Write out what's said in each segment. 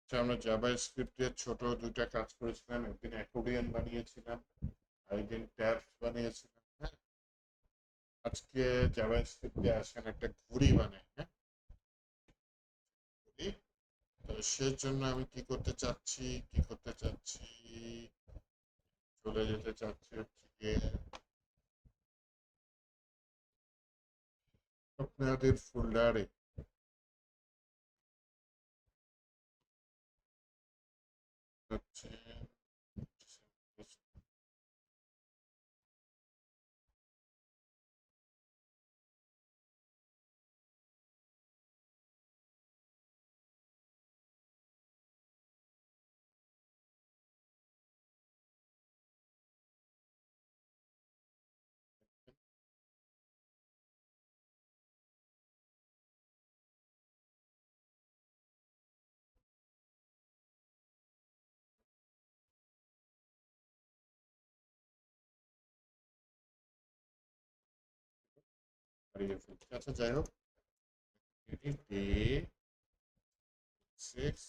আমরা জাভাস্ক্রিপ্ট দিয়ে ছোট দুইটা কাজ করেছিলাম, একদিন অ্যাকর্ডিয়ন বানিয়েছিলাম আর একদিন ট্যাবস বানিয়েছিলাম। হ্যাঁ, আজকে জাভাস্ক্রিপ্ট দিয়ে আসেন একটা ঘড়ি বানাই। হ্যাঁ, ঘড়ি। তো সেজন্য আমি কি করতে চাচ্ছি, চলে যেতে চাচ্ছি হচ্ছে গিয়ে আপনাদের ফোল্ডারে। হচ্ছে হারিয়ে ফেলছি। আচ্ছা, যাই হোক, ডে 6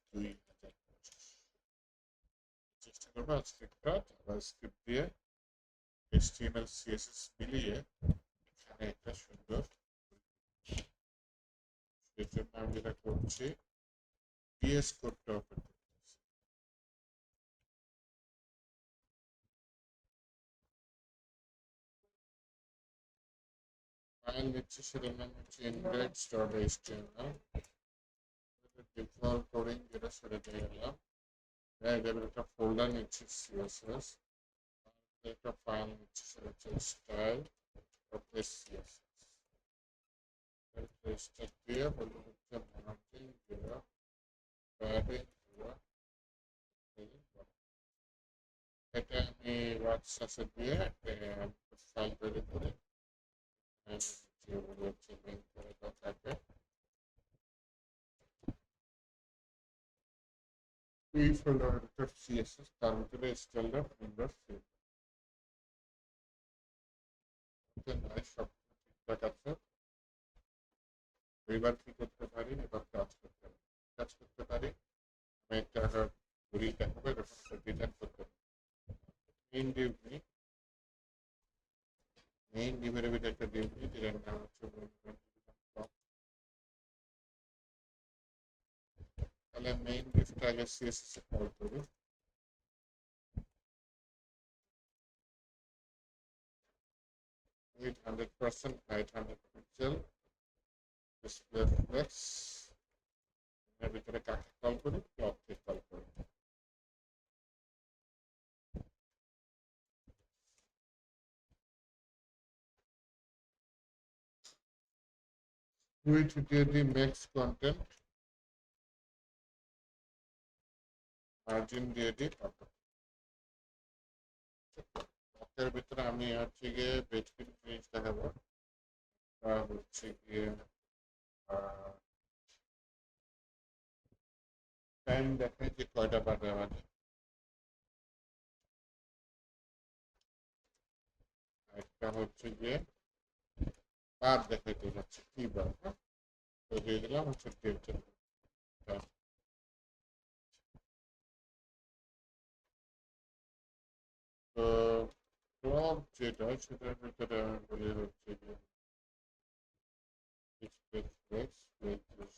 2025 চেষ্টা করবো আজকে একটা জাভাস্ক্রিপ্ট দিয়ে HTML CSS মিলিয়ে এখানে একটা সুন্দর, সেই জন্য আমি যেটা করছি VS কোডটা ওপেন করতেছি। ফাইল নিচ্ছি, সেটার নাম হচ্ছে index.html। ডিফল্ট কোডিং যেটা সেটা দিয়ে গেলাম। এবার একটা ফোল্ডার নিচ্ছি CSS, একটা ফাইল নিচ্ছি সেটা হচ্ছে স্টাইল CSS। স্টাইল দিয়ে বলবো হচ্ছে মার্জিন দেওয়া, প্যাডিং দেওয়া। এটা আমি ওয়ার্কশপে দিয়ে একটা ফাইল তৈরি করে যেগুলো হচ্ছে লিঙ্ক করে দেওয়া থাকে, এই ফোল্ডারের ভিতর CSS, তার ভিতরে স্টাইলটা সুন্দর সেভ নয়, সব ঠিকঠাক আছে। এবার কি করতে পারি, এবার কাজ করতে পারি। আমি একটা ঘড়ি দেখাবো, এরকম একটা ডিজাইন করতে পারি। মেইন ডিউ নিই, মেইন ডিউের ভিতরে একটা ডিউ নিই, যেটার নাম হচ্ছে block। তাহলে মেইন ডিউটা আগে CSS এ কল করি। With 100% height 100 pixel, display flakes. এর ভিতরে কাকে কল করি, ব্লককে কল করি। উইথ দিয়ে দিই ম্যাক্স কন্টেন্ট, মার্জিন দিয়ে দিই কত। ব্লকের ভিতরে আমি হচ্ছে গিয়ে বেসিক জিনিস দেখাবো, হচ্ছে গিয়ে টাইম দেখাই যে কয়টা বাজে আমাদের। একটা হচ্ছে গিয়ে বার দেখাইতে যাচ্ছে কি বার, হ্যাঁ? তো দিয়ে দিলাম হচ্ছে ডেট। তো ব্লক যেটা সেটার ভিতরে আমি বলি হচ্ছে গিয়ে ডিসপ্লে ফ্লেক্স,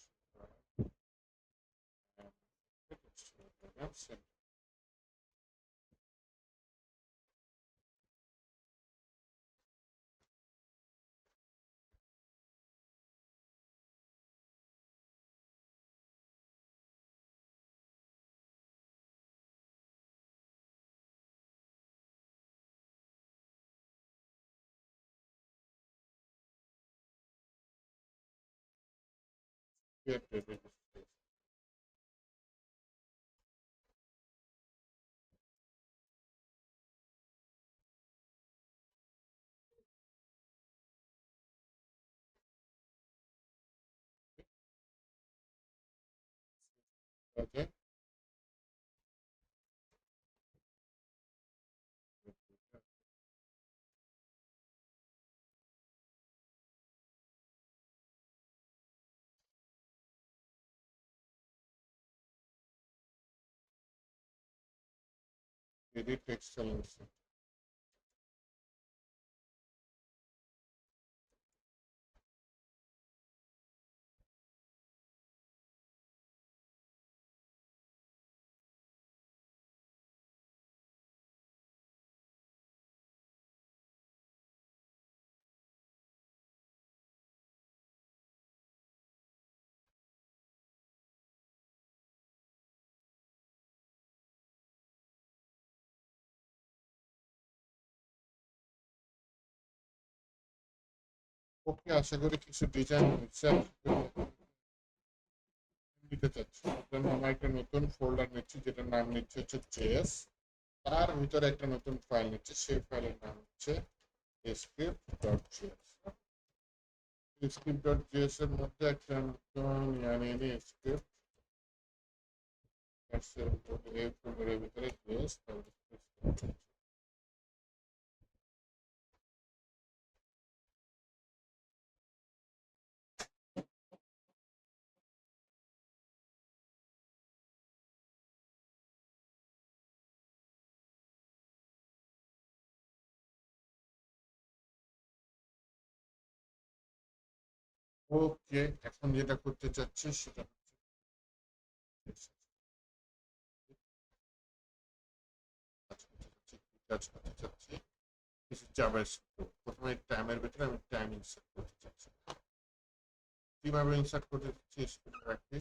ওকে। edit excellence. ওকে, আশা করি কিছু ডিজাইন হচ্ছে। নিতে চাচ্ছি জন্য আমি একটা নতুন ফোল্ডার নিচ্ছি, যেটার নাম নিচ্ছে হচ্ছে জেএস। তার ভিতরে একটা নতুন ফাইল নিচ্ছে, সেই ফাইলের নাম হচ্ছে script dot GS. Script dot GS এর মধ্যে একটা নতুন নিয়ে স্ক্রিপ্ট এই ফোল্ডারের ভিতরে জিএস। ওকে, এখন যেটা করতে চাচ্ছি সেটা হচ্ছে কাজ করতে চাচ্ছি কিছু জাভাস্ক্রিপ্ট। প্রথমে টাইমের ভিতরে আমি টাইম ইনসার্ট করতে চাচ্ছি। কিভাবে ইনসার্ট করতে চাচ্ছি স্ক্রিপ্ট রাখি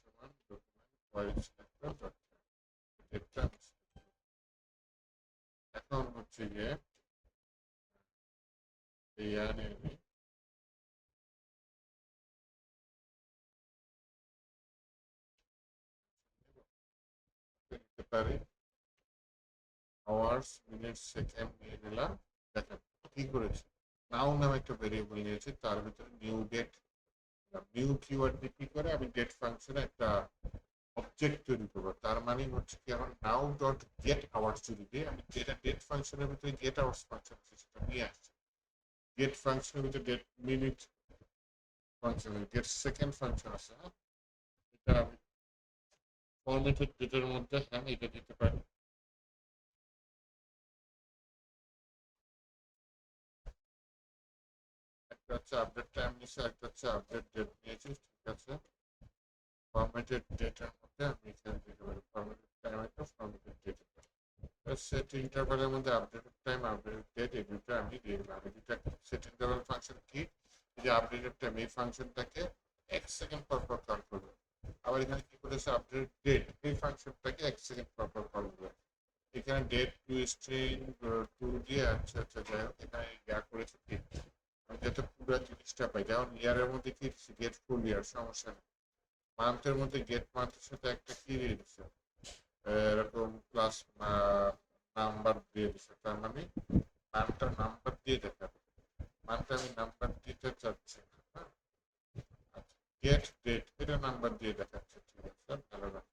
সমান ডকুমেন্ট সিলেক্টর ডট এখন হচ্ছে গিয়ে এই আমি নিতে পারি আওয়ার্স মিনিট সেকেন্ড নিয়ে নিলাম। দেখেন কি করেছি, নাও নামে একটা ভেরিয়েবল নিয়েছি, তার ভিতরে নিউ ডেট, নিউ কিওয়ার্ড দিয়ে কি করে আমি ডেট ফাংশনে একটা অবজেক্ট তৈরি করবো। তার মানে হচ্ছে কি এখন নাও ডট গেট আওয়ার্স যদি দিয়ে আমি যেটা ডেট ফাংশনের ভিতরে গেট আওয়ার্স ফাংশন আছে সেটা নিয়ে আসছি। গেট ফাংশনের ভিতরে date minute function, get second function আছে, হ্যাঁ, এটা আমি ফরম্যাটেড ডেটের মধ্যে হ্যাঁ এটা দিতে পারি। একটা হচ্ছে আপডেট টাইম নিয়েছি, একটা হচ্ছে আপডেট ডেট নিয়েছি, ঠিক আছে। ফরম্যাটেড ডেটার মধ্যে আমি এখানে দিতে পারি ফরম্যাটেড টাইম, একটা ফরম্যাটেড ডেট। সেট ইন্টারভালের মধ্যে আপডেটেড টাইম আপডেটেড ডেট এই দুটো আমি দিয়ে দিলাম। আমি দুটো সেট ইন্টারভাল ফাংশন কি, যে আপডেটেড টাইম এই ফাংশনটাকে 1 সেকেন্ড পর পর কল করবে। আবার এখানে কি করেছে আপডেট ডেট এই ফাংশনটাকে 1 সেকেন্ড পর পর কল করবে। এখানে ডেট টু স্ট্রিং টু দিয়ে আচ্ছা আচ্ছা যাই হোক এখানে ইয়া করেছে কি আমি যাতে পুরো জিনিসটা পাই। যেমন ইয়ারের মধ্যে কি গেট ফুল ইয়ার সমস্যা নেই, মান্থের মধ্যে গেট মান্থের সাথে একটা কি দিয়ে দিচ্ছে এরকম প্লাস নাম্বার দিয়ে দিচ্ছে, তার মানে মানটা নাম্বার দিয়ে দেখাবে, মানটা আমি নাম্বার দিতে চাচ্ছি না, হ্যাঁ। আচ্ছা, গেট ডেট এটা নাম্বার দিয়ে দেখাচ্ছে, ঠিক আছে ভালো রাখো।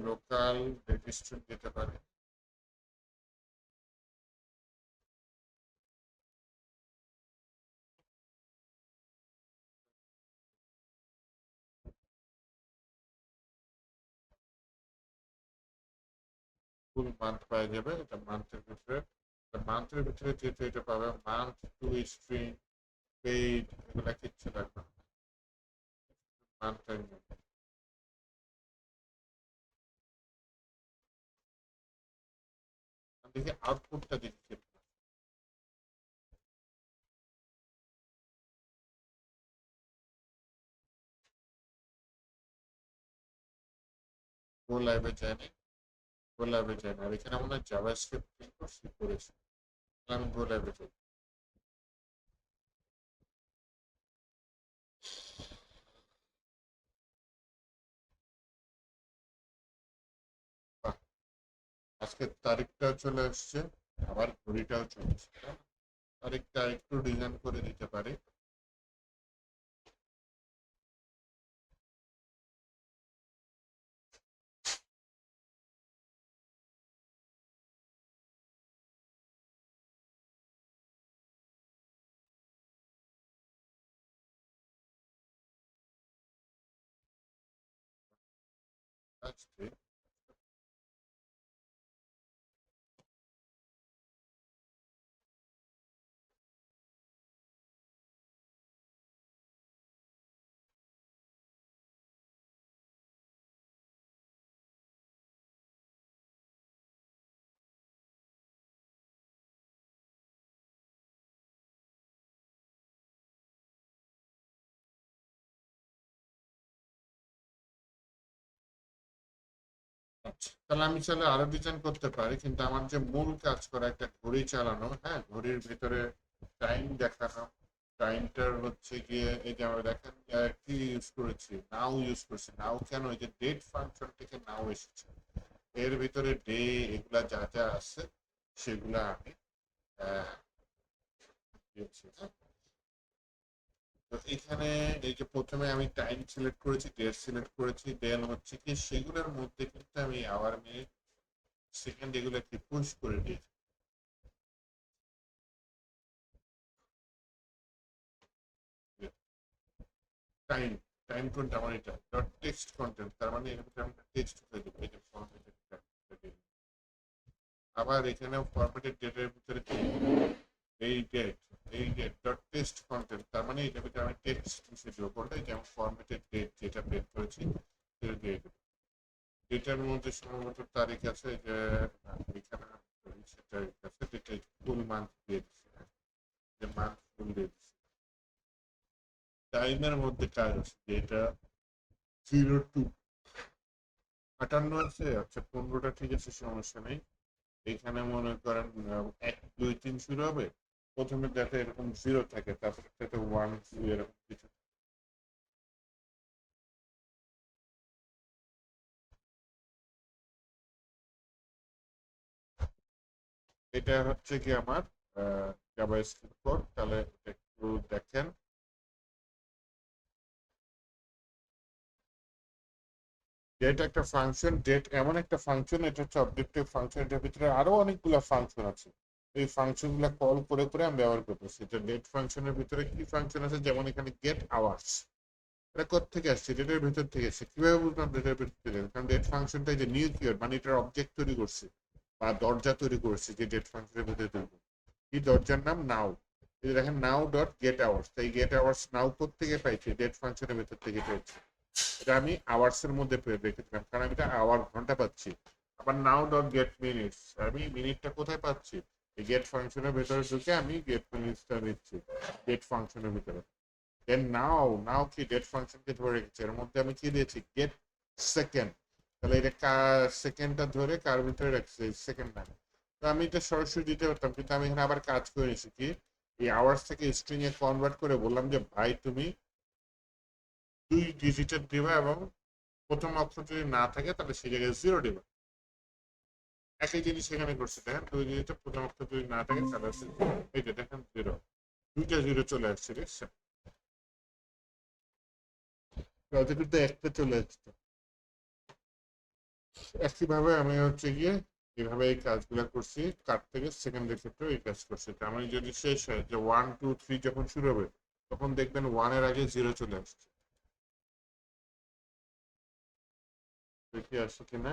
লোকাল রেজিস্ট্রেশন দিতে পারে, ফুল মান্থ পাওয়া যাবে। এটা মান্থের ভিতরে যেহেতু এটা পাবে মান্থ টু স্ট্রিং পেইড এগুলা কিচ্ছু লাগবে না, মান্থের দেখি আউটপুটটা দেখি। গো লাইভে যায়নি, গো লাইভে যায়নি, আর এখানে মনে হয় জাভাস্ক্রিপ্ট করছি করেছি, আমি গো লাইভে যাই। আজকে তারিখটা চলে আসছে, আবার ঘড়িটাও চলছে। তারিখটা একটু ডিজাইন করে দিতে পারি। আজকে আচ্ছা, তাহলে আমি চাইলে আরো ডিজাইন করতে পারি, কিন্তু আমার যে মূল কাজ করা একটা ঘড়ি চালানো, হ্যাঁ, ঘড়ির ভিতরে টাইম দেখানো, টাইমটার হচ্ছে গিয়ে এই যে আমরা দেখেন কি ইউজ করেছি, নাও ইউজ করছি। নাও কেন? এই যে ডেট ফাংশন থেকে নাও এসেছে, এর ভিতরে ডে এগুলা যা যা আছে সেগুলা আমি দিয়েছি, হ্যাঁ। তো এখানে এই যে প্রথমে আমি টাইম সিলেক্ট করেছি, ডেট সিলেক্ট করেছি, দেন হচ্ছে কি সেগুলোর মধ্যে কিন্তু আমি আওয়ার, মিনিট, সেকেন্ড এগুলো একটু পুশ করে দিয়েছি। টাইম, টাইম কোনটা আমার এটা ডট টেক্সট কন্টেন্ট, তার মানে এর ভিতরে আমি টেক্সট করে দেবো, এই যে ফরম্যাটেড ডেট। আবার এখানে ফরম্যাটেড ডেটের ভিতরে এই ডেট, এই ডেট ডট টেক্সট কন্টেন্ট, তার মানে এটার ভিতরে আমি টেক্সট হিসেবে দেবো কোনটা, যেমন ফরম্যাটেড ডেট যেটা বের করেছি সেটা দিয়ে দেবো। ডেটার মধ্যে সম্ভবত তারিখ আছে, যে এখানে সেটা আছে, যেটা ফুল মান্থ দিয়ে দিচ্ছি, যে মান্থ ফুল দিয়ে দিচ্ছি। টাইমের মধ্যে কাজ আছে, যে এটা 0 to 58 আছে, আচ্ছা 15টা ঠিক আছে, সমস্যা নেই। এখানে মনে করেন 1 2 3 শুরু হবে, প্রথমে যাতে এরকম 0 থাকে, তারপরে যাতে 1 2 এরকম কিছু। এটা হচ্ছে কি আমার জাভাস্ক্রিপ্ট কোড, তাহলে একটু দেখেন। ডেট একটা ফাংশন, ডেট এমন একটা ফাংশন, এটা হচ্ছে অবজেক্টিভ ফাংশন, এটার ভিতরে আরো অনেকগুলো ফাংশন আছে। এই ফাংশন গুলা কল করে করে আমি ব্যবহার করতেছি। এটা ডেট ফাংশনের ভিতরে কি ফাংশন আছে, যেমন এখানে গেট আওয়ার্স, এটা কোথা থেকে আসছে, ডেটার ভিতর থেকে আসছে। কিভাবে বুঝলাম ডেটার ভিতর থেকে? কারণ ডেট ফাংশনটা যে নিউ কিওয়ার্ড, মানে এটার অবজেক্ট তৈরি করছে বা দরজা তৈরি করছে, যে ডেট ফাংশনের ভিতরে তৈরি করছে। কি দরজার নাম? নাও। এই যে দেখেন নাও ডট গেট আওয়ার্স, তাই গেট আওয়ার্স নাও থেকে পাইছি, ডেট ফাংশনের ভিতর থেকে পেয়েছি। এটা আমি আওয়ার্স এর মধ্যে রেখেছিলাম, কারণ আমি এটা আওয়ার ঘন্টা পাচ্ছি। আবার নাও ডট গেট মিনিটস, আমি মিনিটটা কোথায় পাচ্ছি? এই গেট ফাংশনের ভিতরে ঢুকে আমি গেট মিনিটসটা নিচ্ছি গেট ফাংশনের ভিতরে। দেন নাও, নাও কি ডেট ফাংশনকে ধরে রেখেছে, এর মধ্যে আমি কি দিয়েছি? Get second. তাহলে এটা সেকেন্ডটা ধরে কার ভিতরে রাখছে? সেকেন্ড নাম। তো আমি এটা সরাসরি দিতে পারতাম, কিন্তু আমি এখানে আবার কাজ করে নিয়েছি কি, এই আওয়ার্স থেকে স্ট্রিং এ কনভার্ট করে বললাম যে ভাই তুমি 2 ডিজিটের দিবা, এবং প্রথম অক্ষর যদি না থাকে তাহলে সেই জায়গায় 0 দিবা। একই জিনিস এখানে করছে, দেখেন 2 ডিজিটের প্রথম অক্ষর যদি না থাকে তাহলে এই যে দেখেন 0, দুইটা 0 চলে আসছে, দেখছেন? তাতে কিন্তু একটা চলে আসছে। একইভাবে আমি হচ্ছে গিয়ে এভাবে এই কাজগুলো করছি, কার থেকে সেকেন্ডের ক্ষেত্রে এই কাজ করছি। তার মানে যদি শেষ হয় যে 1 2 3 যখন শুরু হবে, তখন দেখবেন 1 এর আগে 0 চলে আসছে। দেখি আসছে কিনা।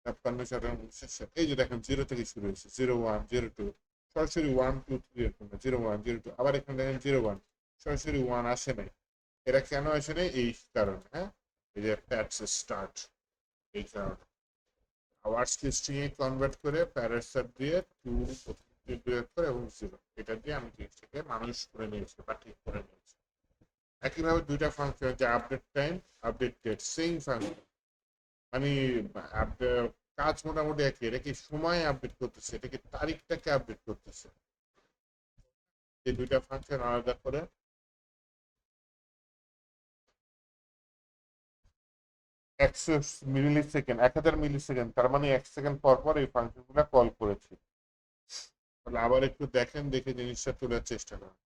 ছাপ্পান্ন 57 এই যে দেখেন 0 থেকে শুরু হয়েছে, 0 1 0 2, সরাসরি 1 2 3 এরকম না, 0 1 0 2, আবার এখানে দেখেন 0 1, সরাসরি 1 আসে নাই। এরা কেন আসে নাই? এই কারণে, হ্যাঁ, এই যে প্যাটস স্টার্ট, এই কারণে আওয়ার্স কে স্ট্রিং এ কনভার্ট করে প্যারাসার দিয়ে টু বিয়োগ করে এবং 0, এটা দিয়ে আমি জিনিসটাকে মানুষ করে নিয়েছি বা ঠিক করে নিয়েছি। একইভাবে দুইটা ফাংশন, যে update time, update date, same function, মানে কাজ মোটামুটি একই, এটা কি সময় আপডেট করতেছে, এটা কি তারিখটাকে আপডেট করতেছে। এই দুইটা ফাংশন আলাদা করে একশো মিলি সেকেন্ড, 1000 মিলি সেকেন্ড, তার মানে 1 সেকেন্ড পর পর এই ফাংশনগুলো কল করেছি। তাহলে আবার একটু দেখেন, দেখে জিনিসটা তোলার চেষ্টা করেন।